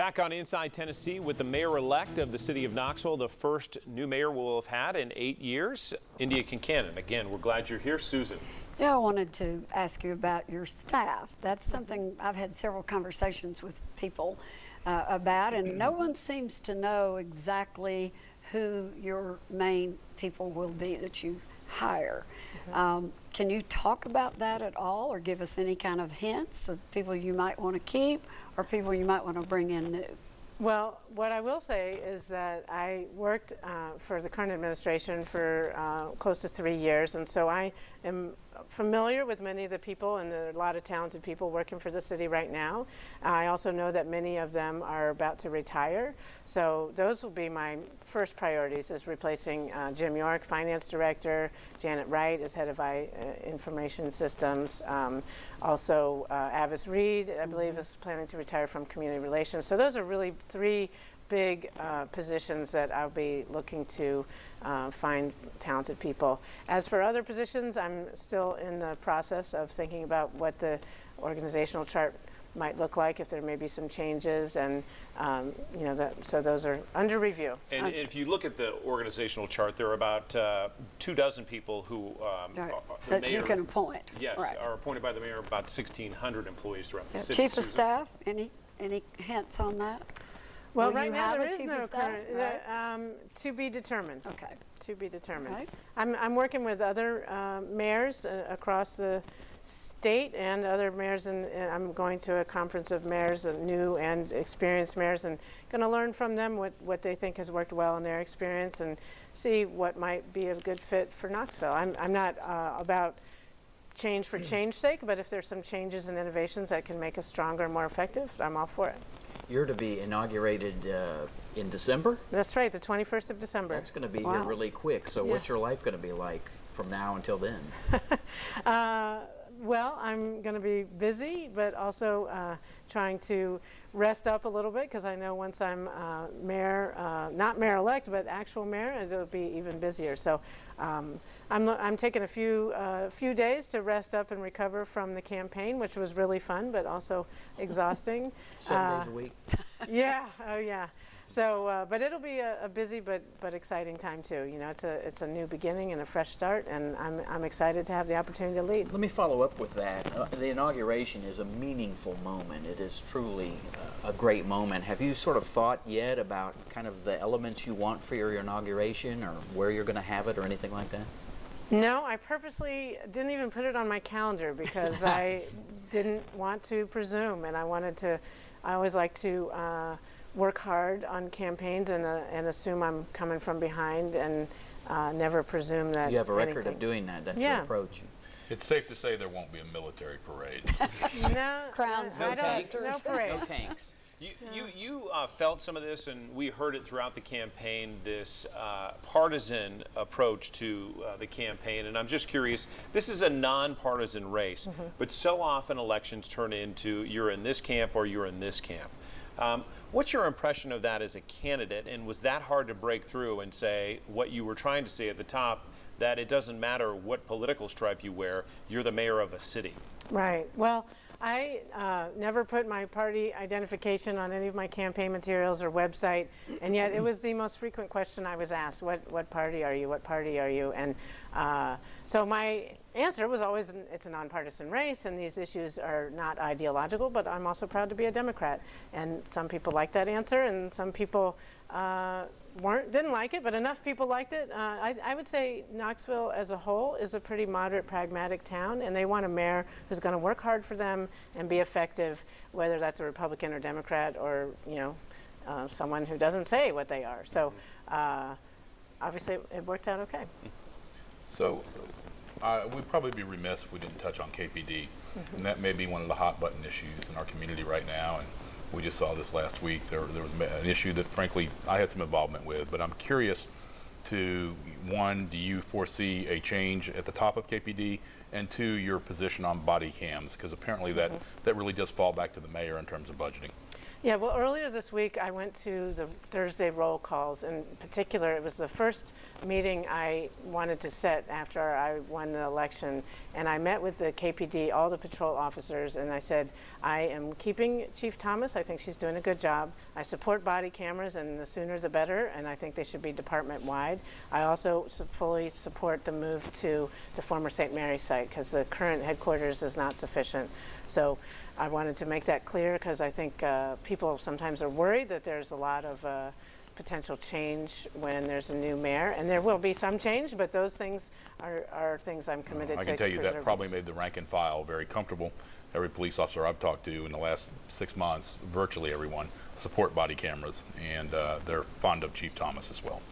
Back on Inside Tennessee with the mayor-elect of the city of Knoxville, the first new mayor we'll have had in 8 years, Indya Kincannon. Again, we're glad you're here, Susan. Yeah, I wanted to ask you about your staff. That's something I've had several conversations with people about, and no one seems to know exactly who your main people will be that you hire. Can you talk about that at all, or give us any kind of hints of people you might want to keep or people you might want to bring in new? Well, what I will say is that I worked for the current administration for close to 3 years, and so I am familiar with many of the people, and there are a lot of talented people working for the city right now. I also know that many of them are about to retire, so those will be my first priorities, is replacing Jim York, Finance Director, Janet Wright as Head of Information Systems, also Avis Reed, I believe, is planning to retire from Community Relations. So those are really three big positions that I'll be looking to find talented people. As for other positions, I'm still in the process of thinking about what the organizational chart might look like, if there may be some changes, and you know, so those are under review. And if you look at the organizational chart, there are about 24 people who that you can appoint. Yes, right, are appointed by the mayor. About 1,600 employees throughout the city. Chief of staff, any hints on that? Well, right now there is no current, right? to be determined. Okay. To be determined. Okay. I'm working with other mayors across the state and other mayors, and I'm going to a conference of mayors, new and experienced mayors, and going to learn from them what they think has worked well in their experience and see what might be a good fit for Knoxville. I'm not about change for change's sake, but if there's some changes and innovations that can make us stronger and more effective, I'm all for it. You're to be inaugurated in December? That's right, the 21st of December. That's going to be here really quick. So what's your life going to be like from now until then? Well, I'm going to be busy, but also trying to rest up a little bit, because I know once I'm mayor, not mayor-elect, but actual mayor, it'll be even busier. So I'm taking a few days to rest up and recover from the campaign, which was really fun, but also exhausting. 7 days a week? Yeah, oh yeah. So, but it'll be a busy but exciting time too. You know, it's a new beginning and a fresh start, and I'm excited to have the opportunity to lead. Let me follow up with that. The inauguration is a meaningful moment. It is truly a great moment. Have you sort of thought yet about kind of the elements you want for your inauguration, or where you're going to have it, or anything like that? No, I purposely didn't even put it on my calendar because I didn't want to presume, and I always like to work hard on campaigns and assume I'm coming from behind, and never presume that. You have a record of doing that. That's your approach. It's safe to say there won't be a military parade. No, crowns, no tanks. No parade. No tanks. You felt some of this, and we heard it throughout the campaign, this partisan approach to the campaign. And I'm just curious, this is a nonpartisan race, but so often elections turn into you're in this camp or you're in this camp. What's your impression of that as a candidate, and was that hard to break through and say what you were trying to say at the top, that it doesn't matter what political stripe you wear, you're the mayor of a city? Right. Well, I never put my party identification on any of my campaign materials or website, and yet it was the most frequent question I was asked: What party are you? What party are you? And so my answer was always, it's a nonpartisan race, and these issues are not ideological, but I'm also proud to be a Democrat. And some people liked that answer, and some people didn't like it, but enough people liked it. I would say Knoxville as a whole is a pretty moderate, pragmatic town, and they want a mayor who's going to work hard for them and be effective, whether that's a Republican or Democrat, or someone who doesn't say what they are. So obviously it worked out okay. So we'd probably be remiss if we didn't touch on KPD, and that may be one of the hot button issues in our community right now. And we just saw this last week. There was an issue that, frankly, I had some involvement with, but I'm curious to, one, do you foresee a change at the top of KPD, and two, your position on body cams, because apparently that really does fall back to the mayor in terms of budgeting. Yeah, well, earlier this week, I went to the Thursday roll calls. In particular, it was the first meeting I wanted to set after I won the election. And I met with the KPD, all the patrol officers, and I said, I am keeping Chief Thomas. I think she's doing a good job. I support body cameras, and the sooner the better, and I think they should be department-wide. I also fully support the move to the former St. Mary's site, because the current headquarters is not sufficient. So I wanted to make that clear, because I think people sometimes are worried that there's a lot of potential change when there's a new mayor, and there will be some change, but those things are things I'm committed to. I can tell you that preserving. probably made the rank and file very comfortable. Every police officer I've talked to in the last 6 months, virtually everyone, support body cameras, and they're fond of Chief Thomas as well.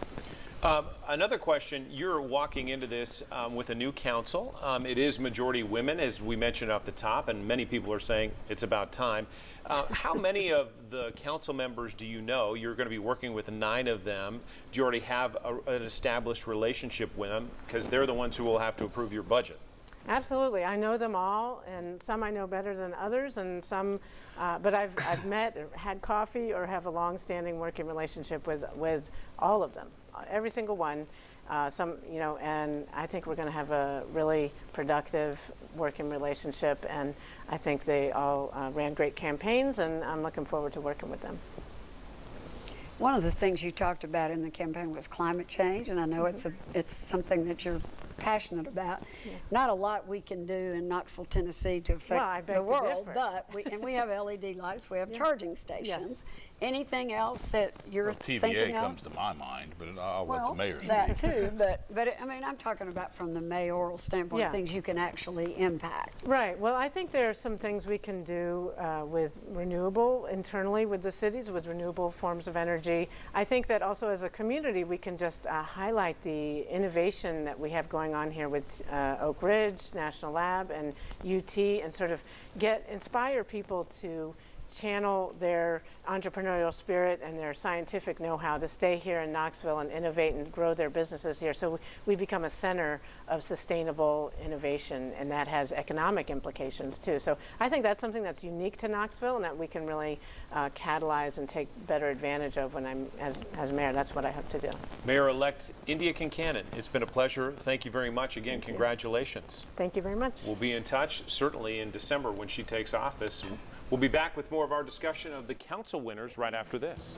Another question, you're walking into this with a new council. It is majority women, as we mentioned off the top, and many people are saying it's about time. How many of the council members do you know? You're going to be working with 9 of them. Do you already have an established relationship with them? Because they're the ones who will have to approve your budget. Absolutely, I know them all, and some I know better than others, and some, but I've met, or had coffee, or have a long-standing working relationship with all of them, every single one. And I think we're going to have a really productive working relationship, and I think they all ran great campaigns, and I'm looking forward to working with them. One of the things you talked about in the campaign was climate change, and I know it's something that you're passionate about. Yeah. Not a lot we can do in Knoxville, Tennessee to affect Well, I beg the to world, differ. but we have LED lights, we have charging stations. Yes. Anything else that you're Well, thinking TVA of? comes to my mind, but I'll let Well, the mayor speak. that too, but I mean, I'm talking about from the mayoral standpoint, Yeah. things you can actually impact. Right. Well, I think there are some things we can do with renewable internally with the cities, with renewable forms of energy. I think that also as a community, we can just highlight the innovation that we have going on here with Oak Ridge, National Lab, and UT, and sort of inspire people to channel their entrepreneurial spirit and their scientific know-how to stay here in Knoxville and innovate and grow their businesses here. So we become a center of sustainable innovation, and that has economic implications too. So I think that's something that's unique to Knoxville, and that we can really catalyze and take better advantage of when I'm as mayor. That's what I hope to do. Mayor-elect Indya Kincannon, it's been a pleasure. Thank you very much. Again, Thank you. congratulations. Thank you very much. We'll be in touch, certainly in December when she takes office. We'll be back with more of our discussion of the council winners right after this.